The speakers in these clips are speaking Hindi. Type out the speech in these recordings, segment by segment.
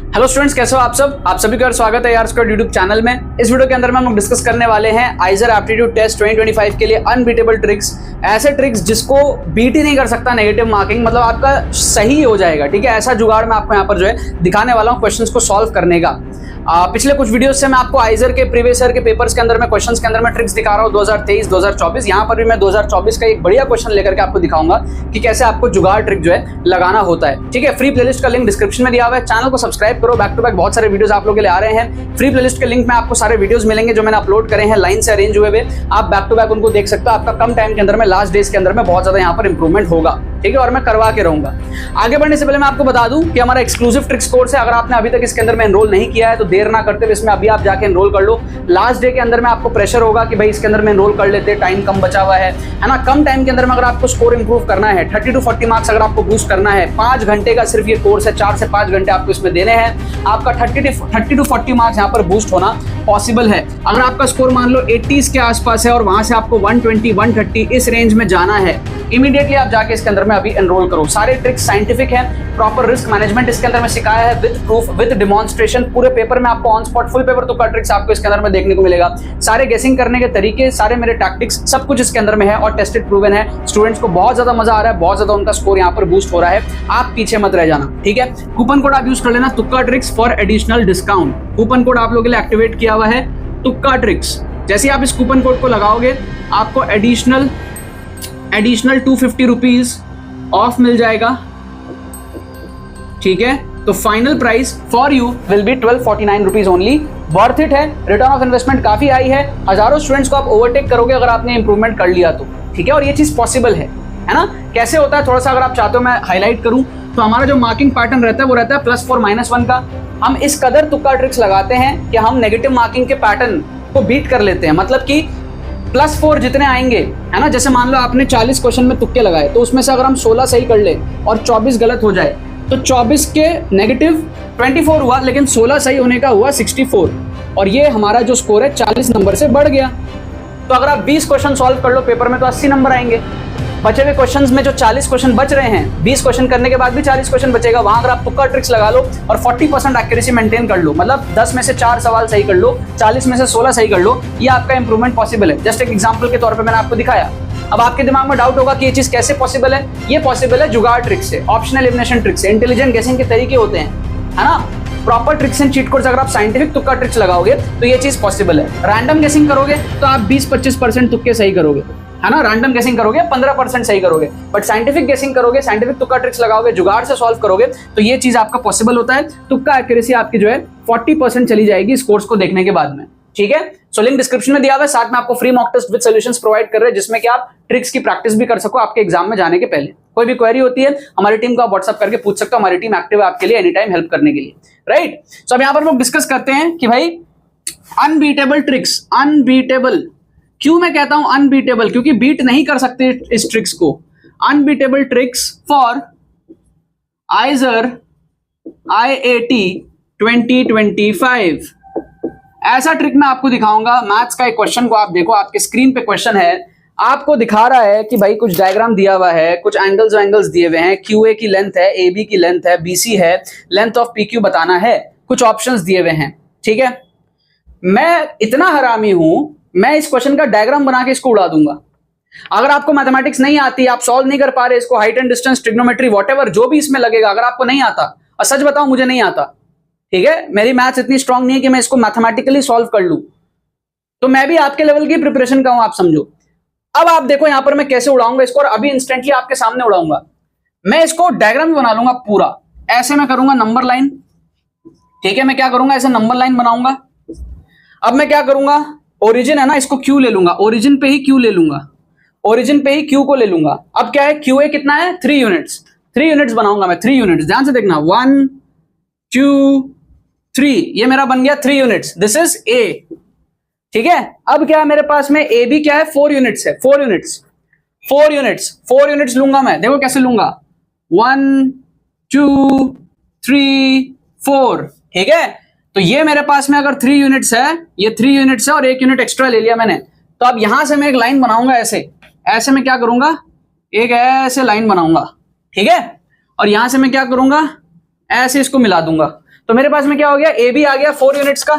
हेलो स्टूडेंट्स, कैसे हो आप सब? आप सभी का स्वागत है यार स्क्वाड यूट्यूब चैनल में। इस वीडियो के अंदर में हम लोग डिस्कस करने वाले हैं आइजर एप्टीट्यूड टेस्ट 2025 के लिए अनबीटेबल ट्रिक्स। ऐसे ट्रिक्स जिसको बीट ही नहीं कर सकता नेगेटिव मार्किंग, मतलब आपका सही हो जाएगा। ठीक है, ऐसा जुगाड़ मैं आपको यहाँ पर जो है दिखाने वाला हूँ क्वेश्चंस को सॉल्व करने का। पिछले कुछ वीडियोस से मैं आपको आइजर के प्रीवियस ईयर के पेपर्स के अंदर में क्वेश्चंस के अंदर में ट्रिक्स दिखा रहा हूँ 2023 2024। यहाँ पर भी मैं 2024 का एक बढ़िया क्वेश्चन लेकर के आपको दिखाऊंगा कि कैसे आपको जुगाड़ ट्रिक जो है लगाना होता है। ठीक है, फ्री प्लेलिस्ट का लिंक डिस्क्रिप्शन में दिया हुआ है, चैनल को सब्सक्राइब करो। बैक टू बैक बहुत सारे वीडियोस आप लोगों के लिए आ रहे हैं। फ्री प्लेलिस्ट के लिंक में आपको सारे वीडियोस मिलेंगे जो मैंने अपलोड करे हैं, लाइन से अरेंज हुए हुए। आप बैक टू बैक उनको देख सकते हो। आपका कम टाइम के अंदर में, लास्ट डेज के अंदर में बहुत ज्यादा यहाँ पर इंप्रूवमेंट होगा। ठीक है, और मैं करवा के रहूंगा। आगे बढ़ने से पहले मैं आपको बता दूं कि हमारा एक्सक्लूसिव ट्रिक्स कोर्स है। अगर आपने अभी तक इसके अंदर में एनरोल नहीं किया है तो देर ना करते हुए इसमें अभी आप जाके एनरोल कर लो। लास्ट डे के अंदर में आपको प्रेशर होगा कि भाई इसके अंदर में एनरोल कर लेते, टाइम कम बचा हुआ है ना। कम टाइम के अंदर में अगर आपको स्कोर इंप्रूव करना है, 30 to 40 मार्क्स अगर आपको बूस्ट करना है, 5 घंटे का सिर्फ ये कोर्स है। 4 से 5 घंटे आपको इसमें देने हैं। आपका 30 to 40 मार्क्स यहाँ पर बूस्ट होना पॉसिबल है। अगर आपका स्कोर मान लो 80s के आसपास है और वहां से आपको 120 130 इस रेंज में जाना है, इमीडिएटली आप जाके इसके अंदर में अभी एनरोल करो। सारे ट्रिक्स साइंटिफिक हैं, प्रॉपर रिस्क मैनेजमेंट इसके अंदर में सिखाया है विद प्रूफ विद डिमॉन्स्ट्रेशन। पूरे पेपर में आपको ऑन स्पॉट फुल पेपर तुक्का ट्रिक्स आपको इसके अंदर में देखने को मिलेगा। सारे गेसिंग करने के तरीके, सारे मेरे टैक्टिक्स, सब कुछ इसके अंदर में है और टेस्टेड प्रूवन है। स्टूडेंट्स को बहुत ज्यादा मजा आ रहा है, बहुत ज्यादा उनका स्कोर यहाँ पर बूस्ट हो रहा है। आप पीछे मत रह जाना। ठीक है, कूपन कोड आप यूज कर लेना, तुक्का tricks for additional discount. Coupon code आप लोगों के लिए एक्टिवेट किया हुआ है, तुक्का ट्रिक्स। जैसे आप इस कूपन कोड को लगाओगे आपको एडिशनल 250 रुपीज ऑफ मिल जाएगा। ठीक है, तो final price for you will be 1249 rupees only. Worth it है, रिटर्न ऑफ इन्वेस्टमेंट काफी हाई है। हजारों स्टूडेंट्स को आप ओवरटेक करोगे अगर आपने इंप्रूवमेंट कर लिया तो। ठीक है, और ये चीज पॉसिबल है ना। कैसे होता है थोड़ा सा अगर आप चाहते हो मैं हाईलाइट करूं तो हमारा जो मार्किंग पैटर्न रहता है वो रहता है +4 -1 का। हम इस कदर तुक्का ट्रिक्स लगाते हैं कि हम नेगेटिव मार्किंग के पैटर्न को बीट कर लेते हैं। मतलब कि +4 जितने आएंगे, है ना। जैसे मान लो आपने 40 क्वेश्चन में तुक्के लगाए तो उसमें से अगर हम 16 सही कर ले और 24 गलत हो जाए तो 24 के नेगेटिव 24 हुआ, लेकिन 16 सही होने का हुआ 64, और ये हमारा जो स्कोर है 40 नंबर से बढ़ गया। तो अगर आप 20 क्वेश्चन सॉल्व कर लो पेपर में तो 80 नंबर आएंगे। बचे हुए क्वेश्चंस में जो 40 क्वेश्चन बच रहे हैं, 20 क्वेश्चन करने के बाद भी 40 क्वेश्चन बचेगा, वहां अगर आप तुक्का ट्रिक्स लगा लो और 40% एक्यूरेसी मेंटेन कर लो, मतलब 10 में से 4 सवाल सही कर लो, 40 में से 16 सही कर लो, ये आपका इंप्रूवमेंट पॉसिबल है। जस्ट एक एग्जांपल के तौर पे मैंने आपको दिखाया। अब आपके दिमाग में डाउट होगा कि ये चीज कैसे पॉसिबल है। ये पॉसिबल है जुगाड़ ट्रिक से, ऑप्शनल एलिमिनेशन ट्रिक से, इंटेलिजेंट गेसिंग के तरीके होते हैं, है ना। Proper tricks and cheat codes अगर आप साइंटिफिक तुक्का ट्रिक्स लगाओगे तो ये चीज पॉसिबल है। रैंडम गेसिंग करोगे तो आप 20-25% तुक्के सही करोगे, है ना। रैंडम गेसिंग करोगे 15% सही करोगे, बट साइंटिफिक गेसिंग करोगे, साइंटिफिक तुक्का ट्रिक्स लगाओगे, जुगाड़ से सॉल्व करोगे तो ये चीज आपका पॉसिबल होता है। तुक्का एक्यूरेसी आपकी जो है 40% चली जाएगी इस कोर्स को देखने के बाद में। ठीक है, सो लिंक डिस्क्रिप्शन में दिया हुआ है। साथ में आपको free mock test with solutions provide कर रहे हैं जिसमें कि आप ट्रिक्स की प्रैक्टिस भी कर सको आपके एग्जाम में जाने के पहले। कोई भी क्वेरी होती है हमारी टीम को आप व्हाट्सएप करके पूछ सकते हो। हमारी टीम एक्टिव है आपके लिए एनी टाइम हेल्प करने के लिए, राइट। सो अब यहाँ पर लोग डिस्कस करते हैं कि भाई अनबीटेबल ट्रिक्स। अनबीटेबल क्यों मैं कहता हूं अनबीटेबल? क्योंकि बीट नहीं कर सकते इस ट्रिक्स को। Unbeatable tricks for आइजर IAT 2025। ऐसा ट्रिक मैं आपको दिखाऊंगा। मैथ्स का एक क्वेश्चन को आप देखो, आपके स्क्रीन पे क्वेश्चन है, आपको दिखा रहा है कि भाई कुछ डायग्राम दिया हुआ है, कुछ एंगल्स दिए हुए हैं, QA की लेंथ है, AB की लेंथ है, BC है, लेंथ ऑफ PQ बताना है, कुछ ऑप्शंस दिए हुए हैं। ठीक है, मैं इतना हरामी हूं, मैं इस क्वेश्चन का डायग्राम बना के इसको उड़ा दूंगा। अगर आपको मैथमेटिक्स नहीं आती, आप सॉल्व नहीं कर पा रहे इसको, height and distance, trigonometry, whatever जो भी इसमें लगेगा, अगर आपको नहीं आता, और सच बताओ मुझे नहीं आता, ठीक है, मेरी मैथ्स इतनी स्ट्रांग नहीं है कि मैं इसको मैथमेटिकली सॉल्व कर लूं, तो मैं भी आपके लेवल की प्रिपरेशन का हूं, आप समझो। अब आप देखो यहां पर मैं कैसे उड़ाऊंगा इसको, और अभी इंस्टेंटली आपके सामने उड़ाऊंगा। मैं इसको डायग्राम बना लूंगा पूरा। ऐसे मैं करूंगा नंबर लाइन। ठीक है, मैं क्या करूंगा, ऐसे नंबर लाइन बनाऊंगा। अब मैं क्या करूंगा, ओरिजिन है ना, इसको Q ले लूंगा, ओरिजिन पे ही Q ले लूंगा, ओरिजिन पे ही Q को ले लूंगा। अब क्या है, QA कितना है, 3 यूनिट्स, 3 यूनिट्स बनाऊंगा मैं, 3 यूनिट्स। ध्यान से देखना, 1 2 3, ये मेरा बन गया 3 यूनिट्स। This is A। ठीक है, अब क्या है मेरे पास में, AB क्या है, 4 यूनिट्स है, 4 यूनिट्स लूंगा मैं। देखो कैसे लूंगा, 1 2 3 4। ठीक है, तो ये मेरे पास में अगर 3 यूनिट्स है, ये 3 यूनिट्स है और 1 यूनिट एक्स्ट्रा ले लिया मैंने, तो अब यहां से मैं एक लाइन बनाऊंगा ऐसे मैं क्या करूंगा, एक ऐसे लाइन बनाऊंगा। ठीक है, और यहां से मैं क्या करूंगा, ऐसे इसको मिला दूंगा। तो मेरे पास में क्या हो गया, ए बी आ गया 4 यूनिट्स का।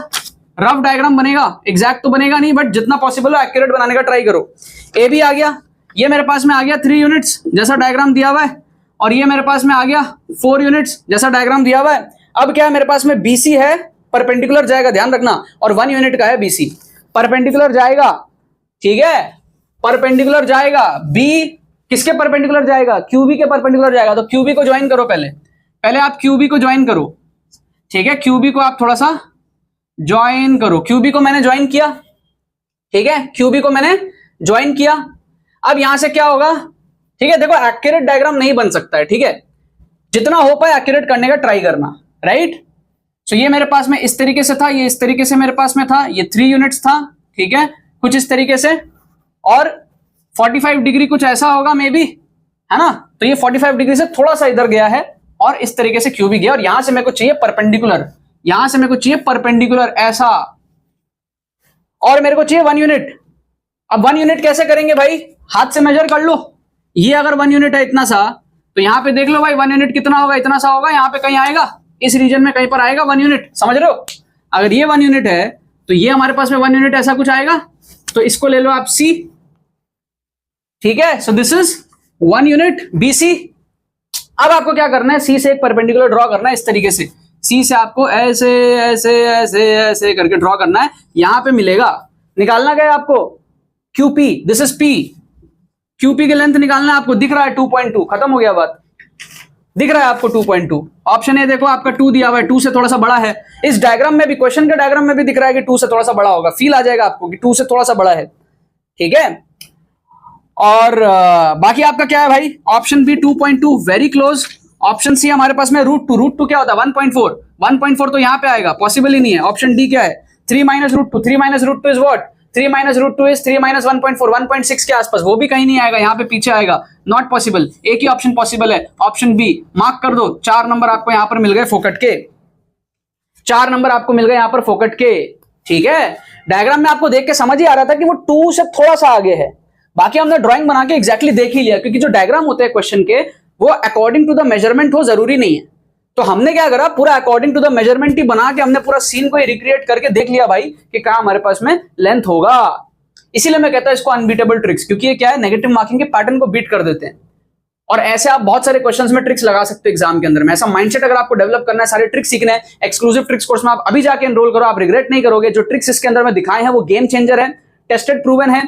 रफ डायग्राम बनेगा, एग्जैक्ट तो बनेगा नहीं, बट जितना पॉसिबल हो एक्यूरेट बनाने का ट्राई करो। ए बी आ गया, ये मेरे पास में आ गया 3 यूनिट्स जैसा डायग्राम दिया हुआ है, और ये मेरे पास में आ गया 4 यूनिट्स जैसा डायग्राम दिया हुआ है। अब क्या है, मेरे पास में बीसी है, परपेंडिकुलर जाएगा, ध्यान रखना, और 1 यूनिट का है बीसी, परपेंडिकुलर जाएगा, ठीक है, परपेंडिकुलर जाएगा। बी किसके परपेंडिकुलर जाएगा, क्यूबी के परपेंडिकुलर जाएगा। तो क्यूबी को ज्वाइन करो, पहले आप क्यूबी को ज्वाइन करो, ठीक है, क्यूबी को आप थोड़ा सा ज्वाइन करो। क्यूबी को मैंने ज्वाइन किया, ठीक है, क्यूबी को मैंने ज्वाइन किया। अब यहां से क्या होगा, ठीक है, देखो एक्यूरेट डायग्राम नहीं बन सकता है, ठीक है, जितना हो पाए एक्यूरेट करने का ट्राई करना, राइट। सो ये मेरे पास में इस तरीके से था, ये इस तरीके से मेरे पास में था, ये 3 यूनिट्स था, ठीक है, कुछ इस तरीके से, और 45 डिग्री कुछ ऐसा होगा मे बी, है ना। तो ये 45 डिग्री से थोड़ा सा इधर गया है, और इस तरीके से क्यूबी गया, और यहां से मेरे को चाहिए परपेंडिकुलर, यहां से मेरे को चाहिए परपेंडिकुलर ऐसा, और मेरे को चाहिए 1 यूनिट। अब 1 यूनिट कैसे करेंगे भाई, हाथ से मेजर कर लो। ये अगर 1 यूनिट है इतना सा, तो यहां पे देख लो भाई 1 यूनिट कितना होगा, इतना सा होगा, यहां पे कहीं आएगा, इस रीजन में कहीं पर आएगा 1 यूनिट, समझ रहे हो। अगर ये 1 यूनिट है तो ये हमारे पास में 1 यूनिट ऐसा कुछ आएगा, तो इसको ले लो आप सी, ठीक है। So this is 1 unit BC. अब आपको क्या करना है, सी से एक परपेंडिकुलर ड्रॉ करना है इस तरीके से, सी से आपको ऐसे ऐसे ऐसे ऐसे करके ड्रॉ करना है। यहां पे मिलेगा, निकालना क्या है आपको, QP, this is P, QP की लेंथ निकालना है आपको, दिख रहा है 2.2, खत्म हो गया बात, दिख रहा है आपको 2.2। ऑप्शन ए देखो आपका 2 दिया हुआ है, 2 से थोड़ा सा बड़ा है। इस डायग्राम में भी, क्वेश्चन के डायग्राम में भी दिख रहा है कि 2 से थोड़ा सा बड़ा होगा, फील आ जाएगा आपको कि 2 से थोड़ा सा बड़ा है, ठीक है। और बाकी आपका क्या है भाई, option B 2.2 very close. Option C हमारे पास में √2, √2 क्या होता है 1.4, 1.4 तो यहां पे आएगा, पॉसिबल ही नहीं है। ऑप्शन डी क्या है 3 - √2, 3 - √2 इज व्हाट, 3 - √2 इज 3 - 1.4, 1.6 के आसपास, वो भी कहीं नहीं आएगा, यहाँ पे पीछे आएगा, नॉट पॉसिबल। एक ही ऑप्शन पॉसिबल है, ऑप्शन बी, मार्क कर दो। 4 नंबर आपको यहाँ पर मिल गए फोकट के, 4 नंबर आपको मिल गए यहाँ पर फोकट के, ठीक है। डायग्राम में आपको देख के समझ ही आ रहा था कि वो 2 से थोड़ा सा आगे है, बाकी हमने ड्राइंग बना के एग्जैक्टली देख ही लिया, क्योंकि जो डायग्राम होते हैं क्वेश्चन के वो अकॉर्डिंग टू द मेजरमेंट हो, जरूरी नहीं है। तो हमने क्या करा, पूरा अकॉर्डिंग टू द मेजरमेंट ही बना के हमने पूरा सीन को ही रिक्रिएट करके देख लिया भाई कि कहां हमारे पास में लेंथ होगा। इसीलिए मैं कहता हूं इसको अनबीटेबल ट्रिक्स, क्योंकि ये क्या है, नेगेटिव मार्किंग के पैटर्न को बीट कर देते हैं। और ऐसे आप बहुत सारे क्वेश्चंस में ट्रिक्स लगा सकते हो एग्जाम के अंदर में। ऐसा माइंडसेट अगर आपको डेवलप करना है, सारे ट्रिक्स सीखने हैं, एक्सक्लूसिव ट्रिक्स कोर्स में आप अभी जाके एनरोल करो, आप रिग्रेट नहीं करोगे। जो ट्रिक्स इसके अंदर में दिखाए हैं वो गेम चेंजर है, टेस्टेड प्रूवन है,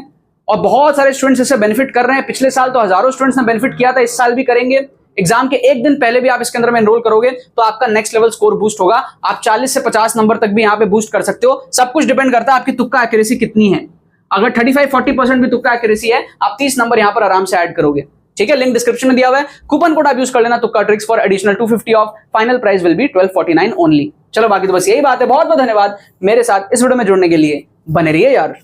और बहुत सारे स्टूडेंट्स इससे बेनिफिट कर रहे हैं। पिछले साल तो हजारों स्टूडेंट्स ने बेनिफिट किया था, इस साल भी करेंगे। एग्जाम के एक दिन पहले भी आप इसके अंदर में एनरोल करोगे तो आपका नेक्स्ट लेवल स्कोर बूस्ट होगा। आप 40 से 50 नंबर तक भी यहाँ पे बूस्ट कर सकते हो। सब कुछ डिपेंड करता है आपकी तुक्का एक्यूरेसी कितनी है। अगर 35-40% भी तुक्का एक्यूरेसी है, आप 30 नंबर यहाँ पर आराम से ऐड करोगे, ठीक है। लिंक डिस्क्रिप्शन में दिया हुआ है, कूपन कोड आप यूज कर लेना, तुक्का tricks for additional 250 of, final price will be 1249 only. चलो बाकी तो बस यही बात है। बहुत बहुत धन्यवाद मेरे साथ इस वीडियो में जुड़ने के लिए, बने रहिए यार।